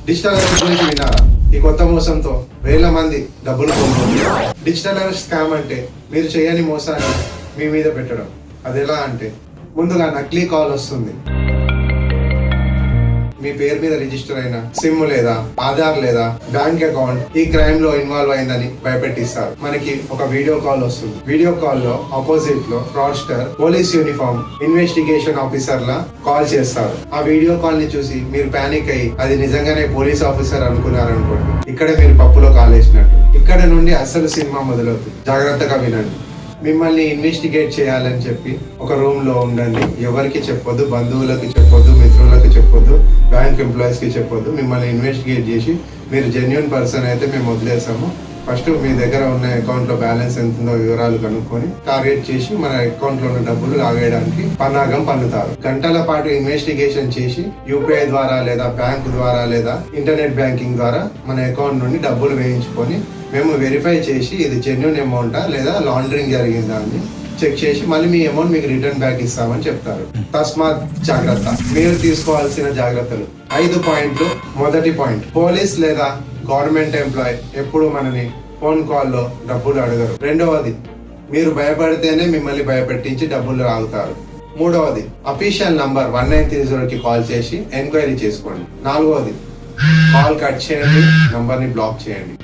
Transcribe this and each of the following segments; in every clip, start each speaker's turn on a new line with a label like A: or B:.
A: Digital arrest గురించి విన్నారా? ఈ కొత్త మోసంతో వేల మంది డబ్బులు పొందుతున్నారు. డిజిటల్ అరెస్ట్ స్కామ్ అంటే మీరు చేయని మోసాన్ని మీ మీద పెట్టడం. అది ఎలా అంటే, ముందుగా నకిలీ కాల్ వస్తుంది. మీ పేరు మీద రిజిస్టర్ అయిన సిమ్ లేదా ఆధార్ లేదా బ్యాంక్ అకౌంట్ ఈ క్రైమ్ లో ఇన్వాల్వ్ అయిందని భయపెట్టిస్తారు. మనకి ఒక వీడియో కాల్ వస్తుంది. వీడియో కాల్ లో ఆపోజిట్ లో fraudster police uniform investigation officer లా కాల్ చేస్తారు. ఆ వీడియో కాల్ ని చూసి మీరు పానిక్ అయ్యి అది నిజంగానే పోలీస్ ఆఫీసర్ అనుకున్నారనుకోండి, ఇక్కడే మీరు పప్పులో కాలేసినట్టు. ఇక్కడ నుండి అసలు సినిమా మొదలవుతుంది. జాగ్రత్తగా వినండి. మిమ్మల్ని ఇన్వెస్టిగేట్ చేయాలని చెప్పి ఒక రూమ్ లో ఉండండి. ఎవరికి చెప్పొద్దు, బంధువులకు చెప్పొద్దు, మిత్రులకు చెప్పొద్దు, బ్యాంక్ ఎంప్లాయీస్ కి చెప్పొద్దు. మిమ్మల్ని ఇన్వెస్టిగేట్ చేసి మీరు జెన్యున్ పర్సన్ అయితే మేము వదిలేసాము. ఫస్ట్ మీ దగ్గర ఉన్న అకౌంట్ లో బ్యాలెన్స్ ఎంత ఉందో వివరాలు కనుక్కొని టార్గెట్ చేసి మన అకౌంట్ లో ఉన్న డబ్బులు లాగేయడానికి పన్నాగం పన్నుతారు. గంటల పాటు ఇన్వెస్టిగేషన్ చేసి యూపీఐ ద్వారా లేదా బ్యాంక్ ద్వారా లేదా ఇంటర్నెట్ బ్యాంకింగ్ ద్వారా మన అకౌంట్ నుండి డబ్బులు వేయించుకొని మేము వెరిఫై చేసి ఇది జెన్యున్ అమౌంటా లేదా లాండరింగ్ జరిగిందా అని చెక్ చేసి మళ్ళీ మీ అమౌంట్ మీకు రిటర్న్ బ్యాక్ ఇస్తామని చెప్తారు. తస్మాత్ జాగ్రత్త. మీరు తీసుకోవాల్సిన జాగ్రత్తలు 5 పాయింట్లు. మొదటి పాయింట్, పోలీస్ లేదా గవర్నమెంట్ ఎంప్లాయ్ ఎప్పుడు మనని ఫోన్ కాల్లో డబ్బులు అడగరు. రెండవది, మీరు భయపడితేనే మిమ్మల్ని భయపెట్టించి డబ్బులు ఆగుతారు. మూడవది, అఫీషియల్ నంబర్ 1930కి కాల్ చేసి ఎంక్వైరీ చేసుకోండి. నాలుగవది, కాల్ కట్ చేయండి, నంబర్ ని బ్లాక్ చేయండి.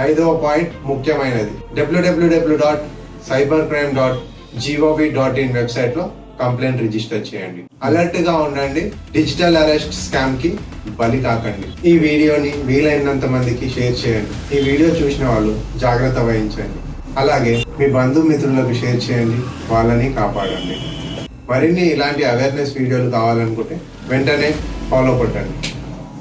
A: 5వ పాయింట్ ముఖ్యమైనది, www.cybercrime.gov.in వెబ్సైట్ లో కంప్లైంట్ రిజిస్టర్ చేయండి. అలర్ట్ గా ఉండండి. డిజిటల్ అరెస్ట్ స్కామ్ కి బలి కాకండి. ఈ వీడియోని వీలైనంత మందికి షేర్ చేయండి. ఈ వీడియో చూసిన వాళ్ళు జాగ్రత్త వహించండి. అలాగే మీ బంధుమిత్రులకు షేర్ చేయండి, వాళ్ళని కాపాడండి. మరిన్ని ఇలాంటి అవేర్నెస్ వీడియోలు కావాలనుకుంటే వెంటనే ఫాలో కొట్టండి.